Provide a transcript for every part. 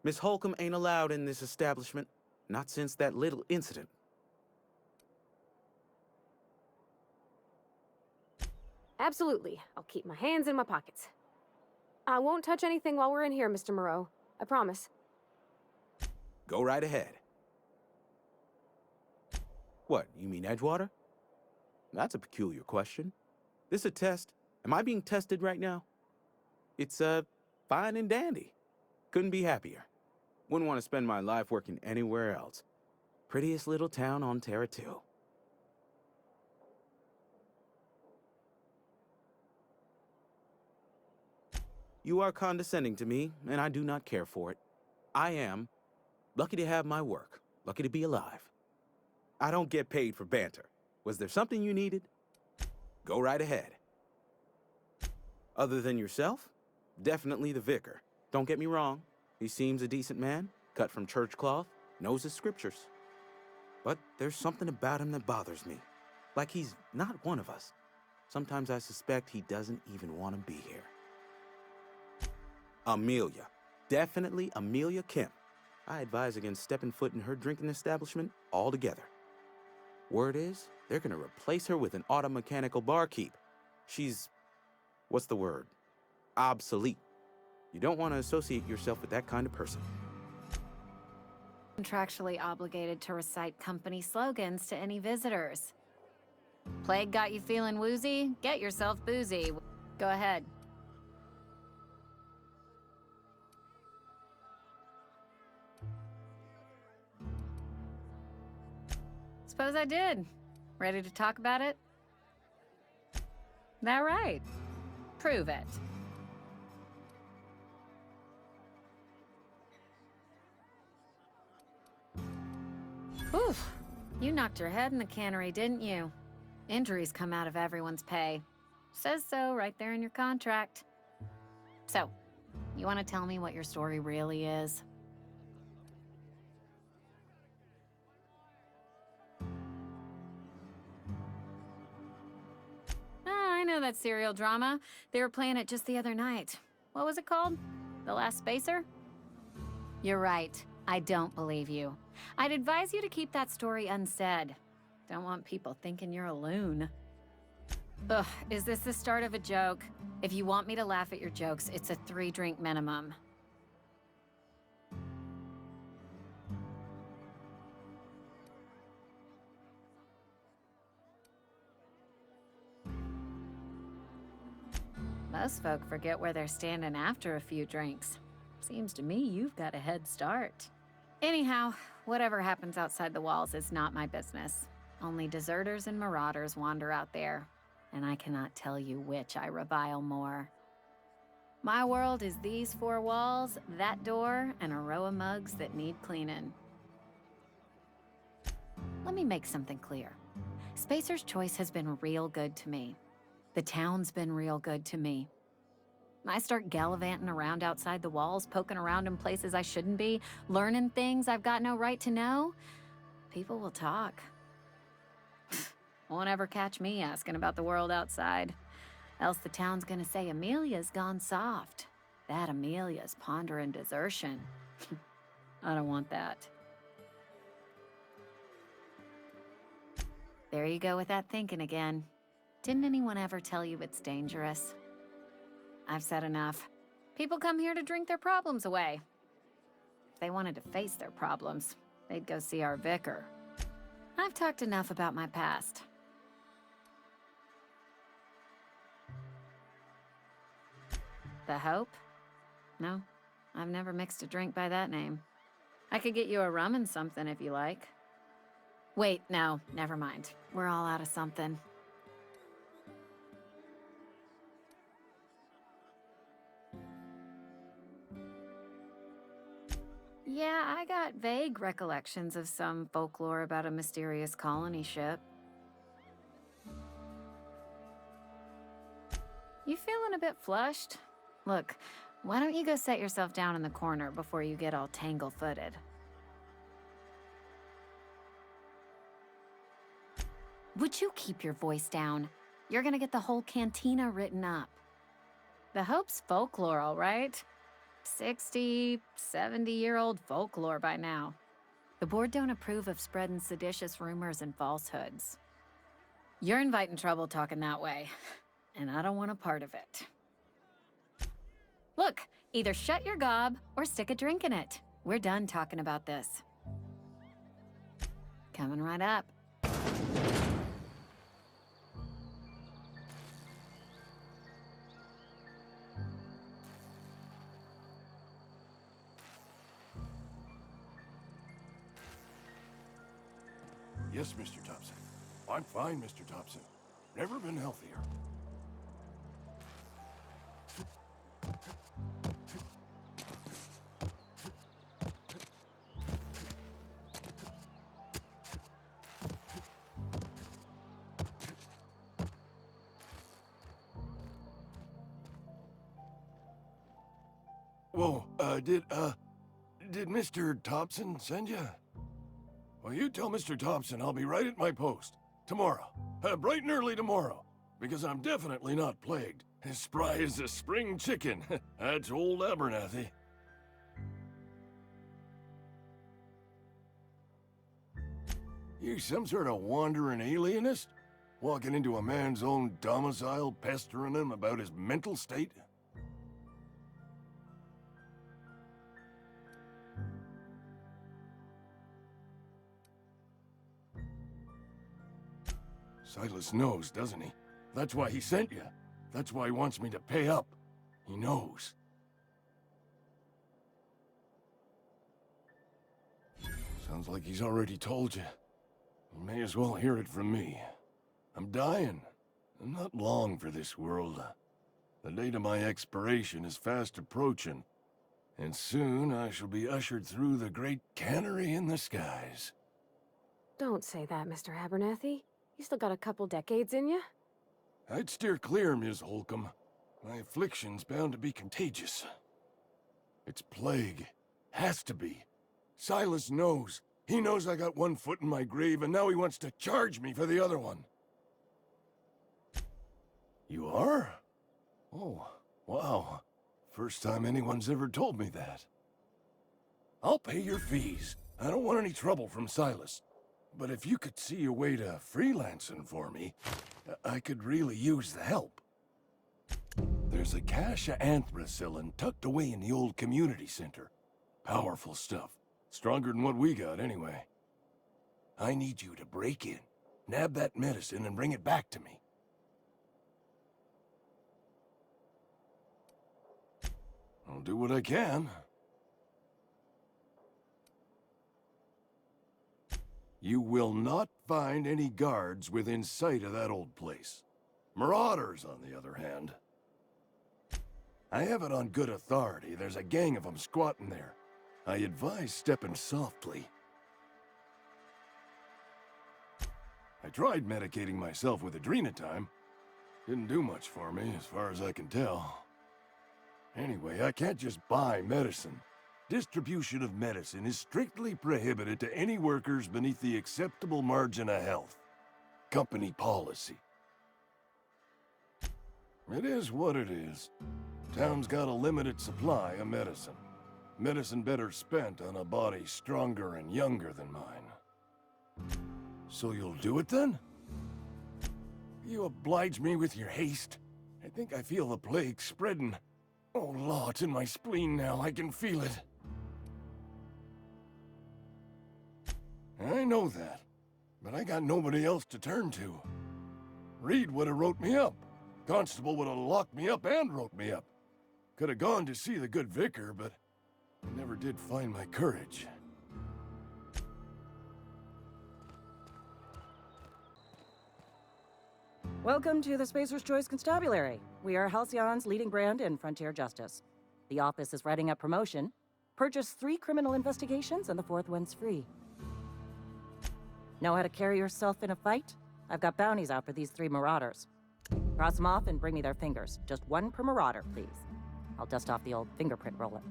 Miss Holcomb ain't allowed in this establishment. Not since that little incident. Absolutely. I'll keep my hands in my pockets. I won't touch anything while we're in here, Mr. Moreau. I promise. Go right ahead. What, you mean Edgewater? That's a peculiar question. This a test? Am I being tested right now? It's, fine and dandy. Couldn't be happier. Wouldn't want to spend my life working anywhere else. Prettiest little town on Terra 2. You are condescending to me, and I do not care for it. I am lucky to have my work, lucky to be alive. I don't get paid for banter. Was there something you needed? Go right ahead. Other than yourself? Definitely the vicar. Don't get me wrong. He seems a decent man, cut from church cloth, knows his scriptures. But there's something about him that bothers me. Like he's not one of us. Sometimes I suspect he doesn't even want to be here. Amelia. Definitely Amelia Kemp. I advise against stepping foot in her drinking establishment altogether. Word is, they're gonna replace her with an auto-mechanical barkeep. She's... what's the word? Obsolete. You don't want to associate yourself with that kind of person. Contractually obligated to recite company slogans to any visitors. Plague got you feeling woozy? Get yourself boozy. Go ahead. Suppose I did. Ready to talk about it? That right. Prove it. Oof. You knocked your head in the cannery, didn't you? Injuries come out of everyone's pay. Says so right there in your contract. So, you want to tell me what your story really is? Ah, I know that serial drama. They were playing it just the other night. What was it called? The Last Spacer? You're right. I don't believe you. I'd advise you to keep that story unsaid. Don't want people thinking you're a loon. Ugh, is this the start of a joke? If you want me to laugh at your jokes, it's a 3-drink minimum. Most folk forget where they're standing after a few drinks. Seems to me you've got a head start. Anyhow, whatever happens outside the walls is not my business. Only deserters and marauders wander out there, and I cannot tell you which I revile more. My world is these 4 walls, that door, and a row of mugs that need cleaning. Let me make something clear. Spacer's Choice has been real good to me. The town's been real good to me. I start gallivanting around outside the walls, poking around in places I shouldn't be, learning things I've got no right to know. People will talk. Won't ever catch me asking about the world outside. Else the town's gonna say Amelia's gone soft. That Amelia's pondering desertion. I don't want that. There you go with that thinking again. Didn't anyone ever tell you it's dangerous? I've said enough. People come here to drink their problems away. If they wanted to face their problems, they'd go see our vicar. I've talked enough about my past. The Hope? No, I've never mixed a drink by that name. I could get you a rum and something if you like. Wait, no, never mind. We're all out of something. Yeah, I got vague recollections of some folklore about a mysterious colony ship. You feeling a bit flushed? Look, why don't you go set yourself down in the corner before you get all tangle-footed? Would you keep your voice down? You're gonna get the whole cantina written up. The Hope's folklore, all right? 60, 70-year-old folklore by now. The board don't approve of spreading seditious rumors and falsehoods. You're inviting trouble talking that way, and I don't want a part of it. Look, either shut your gob or stick a drink in it. We're done talking about this. Coming right up. Yes, Mr. Thompson. I'm fine, Mr. Thompson. Never been healthier. Whoa, did Mr. Thompson send you? Well, you tell Mr. Thompson I'll be right at my post. Tomorrow. Bright and early tomorrow. Because I'm definitely not plagued. As spry as a spring chicken. That's old Abernathy. You some sort of wandering alienist? Walking into a man's own domicile, pestering him about his mental state? Silas knows, doesn't he? That's why he sent you. That's why he wants me to pay up. He knows. Sounds like he's already told you. You may as well hear it from me. I'm dying. I'm not long for this world. The date of my expiration is fast approaching. And soon I shall be ushered through the great cannery in the skies. Don't say that, Mr. Abernathy. You still got a couple decades in you. I'd steer clear, Ms. Holcomb. My affliction's bound to be contagious. It's plague. Has to be. Silas knows. He knows I got one foot in my grave, and now he wants to charge me for the other one. You are? Oh, wow. First time anyone's ever told me that. I'll pay your fees. I don't want any trouble from Silas. But if you could see a way to freelancing for me, I could really use the help. There's a cache of anthracillin tucked away in the old community center. Powerful stuff. Stronger than what we got, anyway. I need you to break in, nab that medicine, and bring it back to me. I'll do what I can. You will not find any guards within sight of that old place. Marauders, on the other hand. I have it on good authority. There's a gang of them squatting there. I advise stepping softly. I tried medicating myself with adrenatime. Didn't do much for me, as far as I can tell. Anyway, I can't just buy medicine. Distribution of medicine is strictly prohibited to any workers beneath the acceptable margin of health. Company policy. It is what it is. Town's got a limited supply of medicine. Medicine better spent on a body stronger and younger than mine. So you'll do it then? You oblige me with your haste. I think I feel the plague spreading. Oh, law, it's in my spleen now. I can feel it. I know that, but I got nobody else to turn to. Reed would have wrote me up. Constable would have locked me up and wrote me up. Could have gone to see the good vicar, but I never did find my courage. Welcome to the Spacer's Choice Constabulary. We are Halcyon's leading brand in frontier justice. The office is writing up promotion. Purchase 3 criminal investigations and the 4th one's free. Know how to carry yourself in a fight? I've got bounties out for these 3 marauders. Cross them off and bring me their fingers. Just 1 per marauder, please. I'll dust off the old fingerprint roller.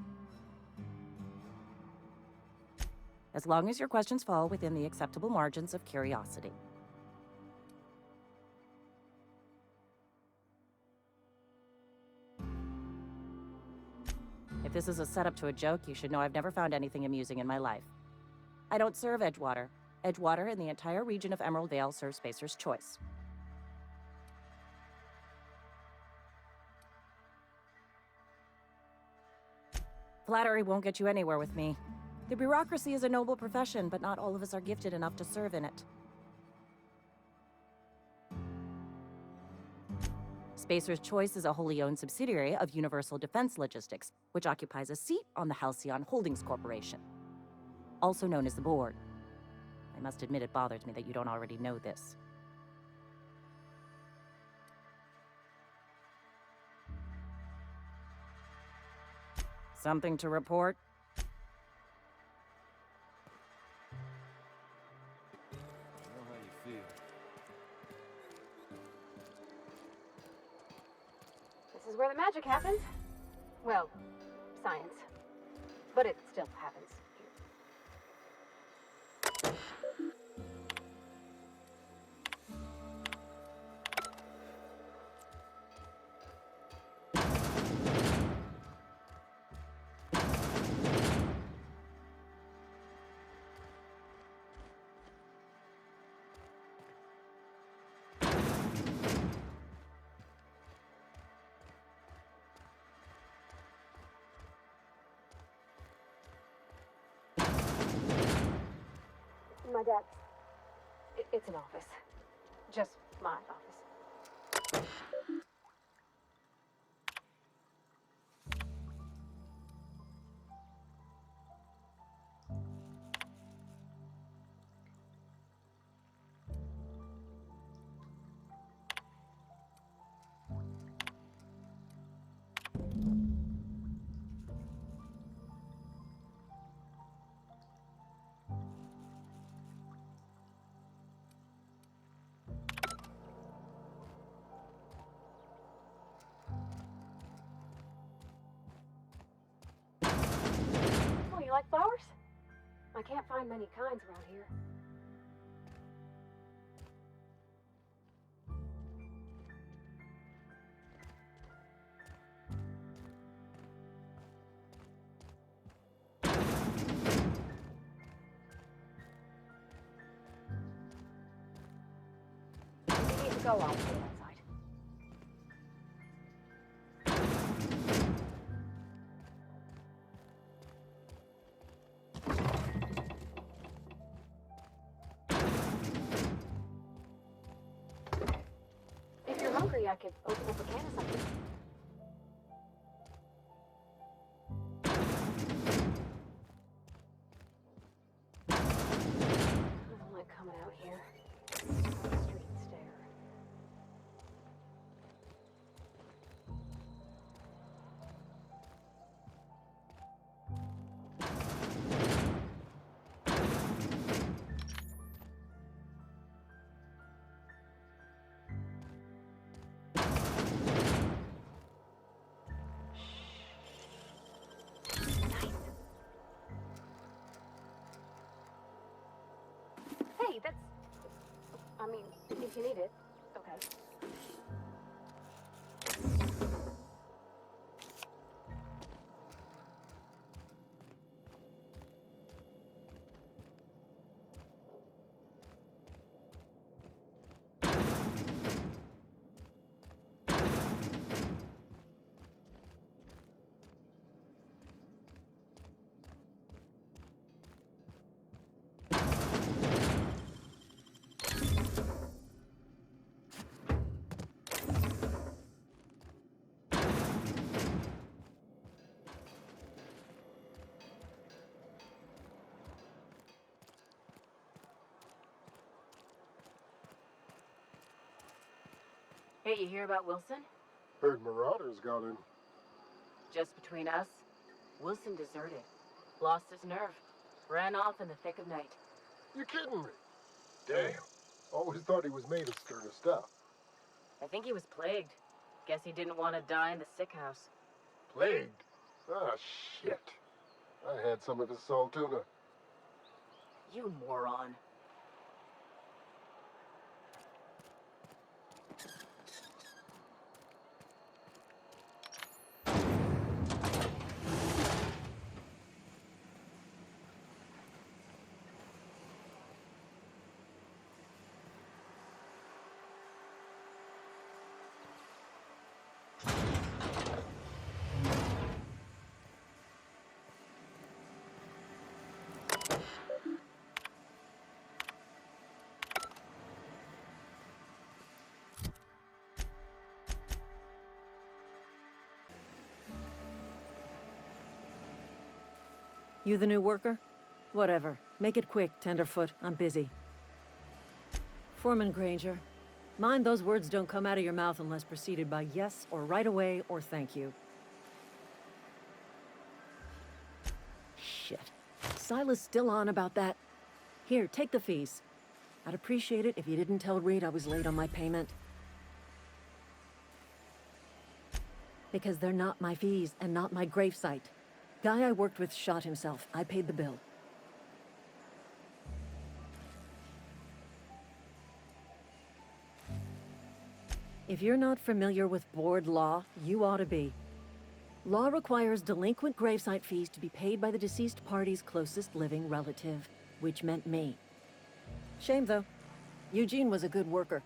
As long as your questions fall within the acceptable margins of curiosity. If this is a setup to a joke, you should know I've never found anything amusing in my life. I don't serve Edgewater. Edgewater and the entire region of Emerald Vale serve Spacer's Choice. Flattery won't get you anywhere with me. The bureaucracy is a noble profession, but not all of us are gifted enough to serve in it. Spacer's Choice is a wholly owned subsidiary of Universal Defense Logistics, which occupies a seat on the Halcyon Holdings Corporation, also known as the Board. I must admit it bothers me that you don't already know this. Something to report? I know how you feel. This is where the magic happens. Well, science. But it still happens here. My dad's. It's an office. Just my office. Oh, you like flowers? I can't find many kinds around here. If you need to go, I'll stay outside. If you're hungry, I could open up a can of something. I don't like coming out here. The street stare. Hey, that's... I mean, if you need it, okay. Hey, you hear about Wilson? Heard Marauders got in. Just between us, Wilson deserted. Lost his nerve. Ran off in the thick of night. You kidding me? Damn. Always thought he was made of sterner stuff. I think he was plagued. Guess he didn't want to die in the sick house. Plagued? Ah, shit. I had some of his salt tuna. You moron. You the new worker? Whatever. Make it quick, Tenderfoot. I'm busy. Foreman Granger. Mind those words don't come out of your mouth unless preceded by yes or right away or thank you. Shit. Silas still on about that. Here, take the fees. I'd appreciate it if you didn't tell Reed I was late on my payment. Because they're not my fees and not my gravesite. Guy I worked with shot himself. I paid the bill. If you're not familiar with board law, you ought to be. Law requires delinquent gravesite fees to be paid by the deceased party's closest living relative, which meant me. Shame, though. Eugene was a good worker.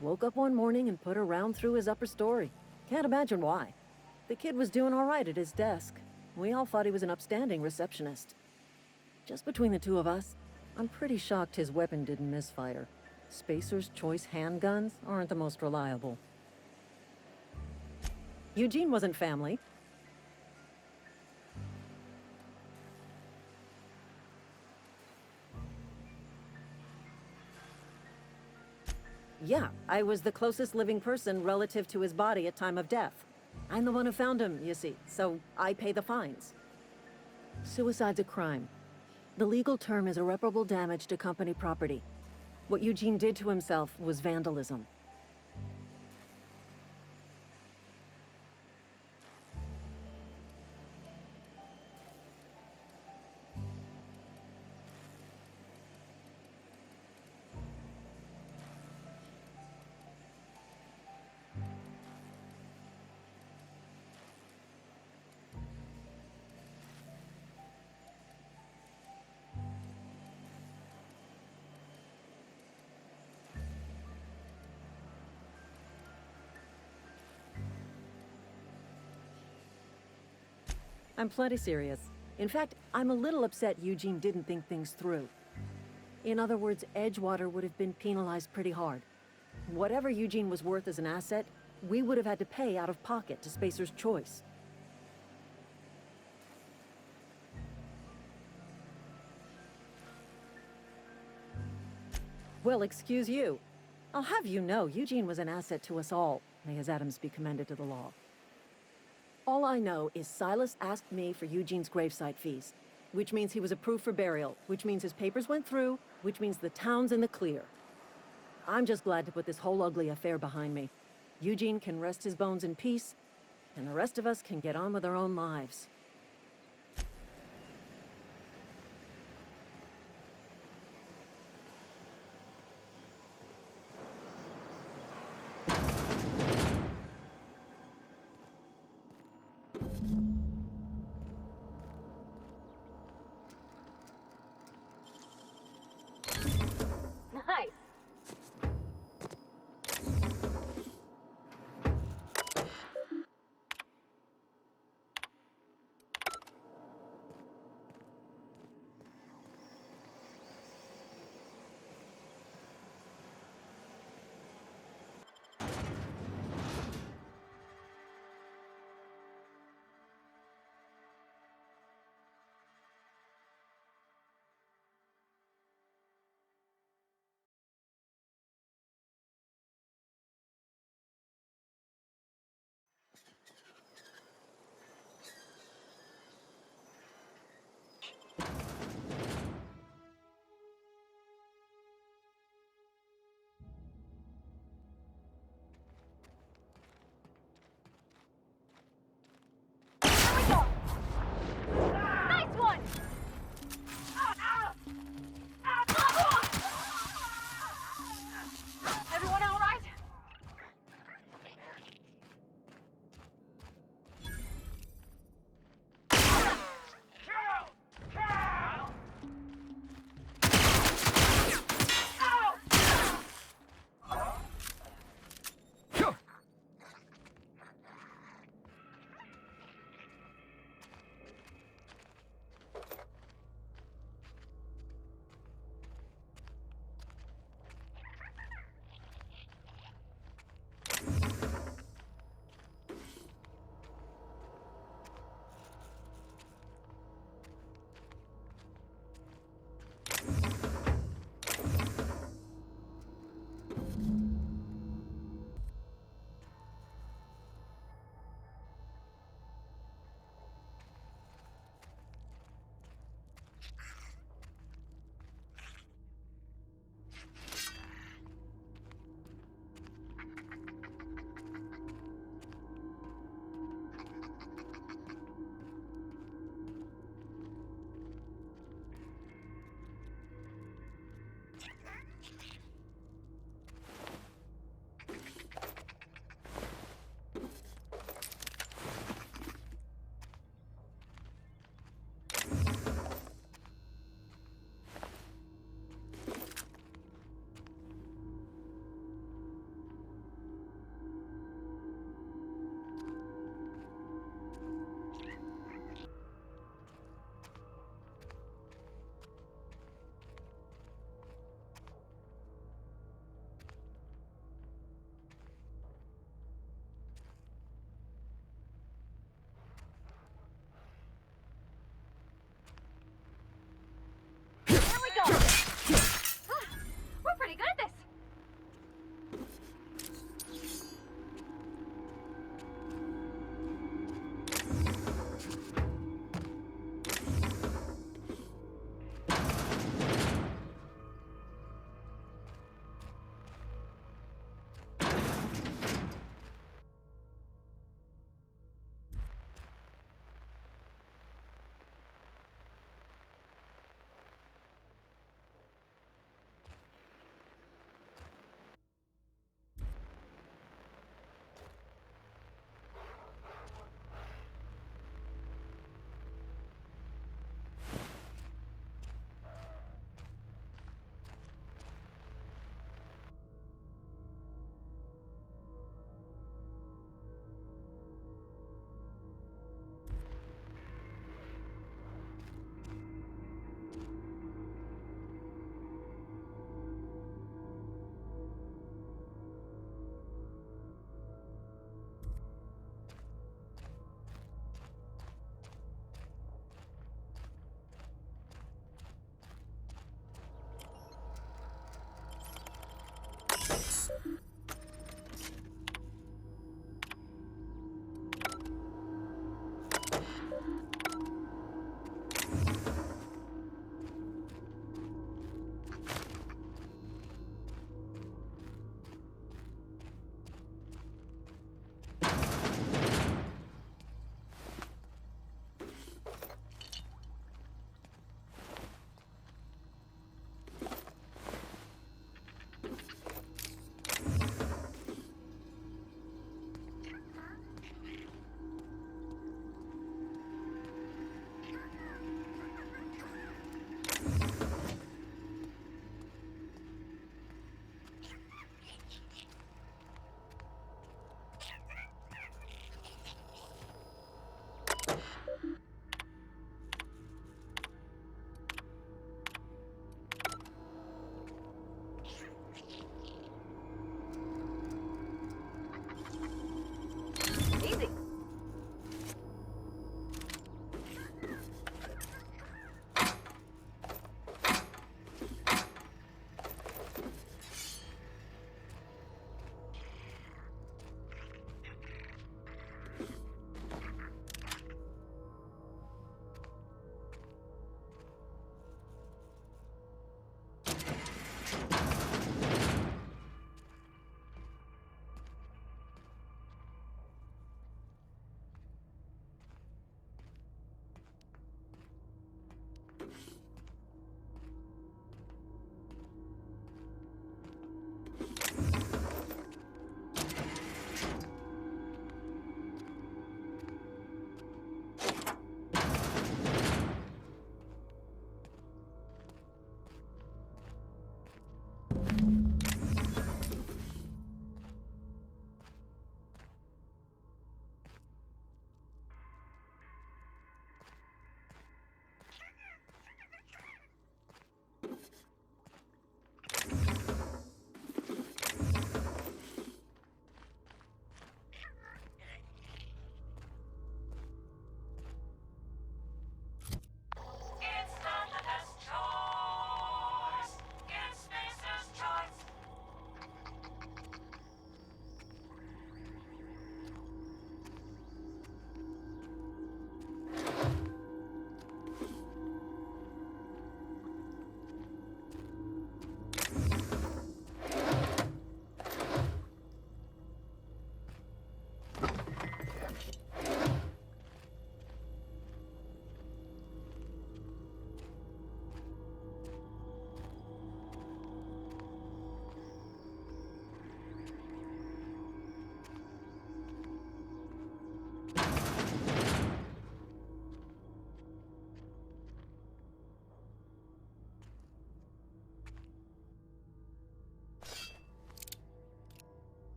Woke up one morning and put a round through his upper story. Can't imagine why. The kid was doing all right at his desk. We all thought he was an upstanding receptionist. Just between the two of us, I'm pretty shocked his weapon didn't misfire. Spacer's Choice handguns aren't the most reliable. Eugene wasn't family. Yeah, I was the closest living person relative to his body at time of death. I'm the one who found him, you see, so I pay the fines. Suicide's a crime. The legal term is irreparable damage to company property. What Eugene did to himself was vandalism. I'm plenty serious. In fact, I'm a little upset Eugene didn't think things through. In other words, Edgewater would have been penalized pretty hard. Whatever Eugene was worth as an asset, we would have had to pay out of pocket to Spacer's Choice. Well, excuse you. I'll have you know, Eugene was an asset to us all. May his atoms be commended to the law. All I know is Silas asked me for Eugene's gravesite fees, which means he was approved for burial, which means his papers went through, which means the town's in the clear. I'm just glad to put this whole ugly affair behind me. Eugene can rest his bones in peace, and the rest of us can get on with our own lives.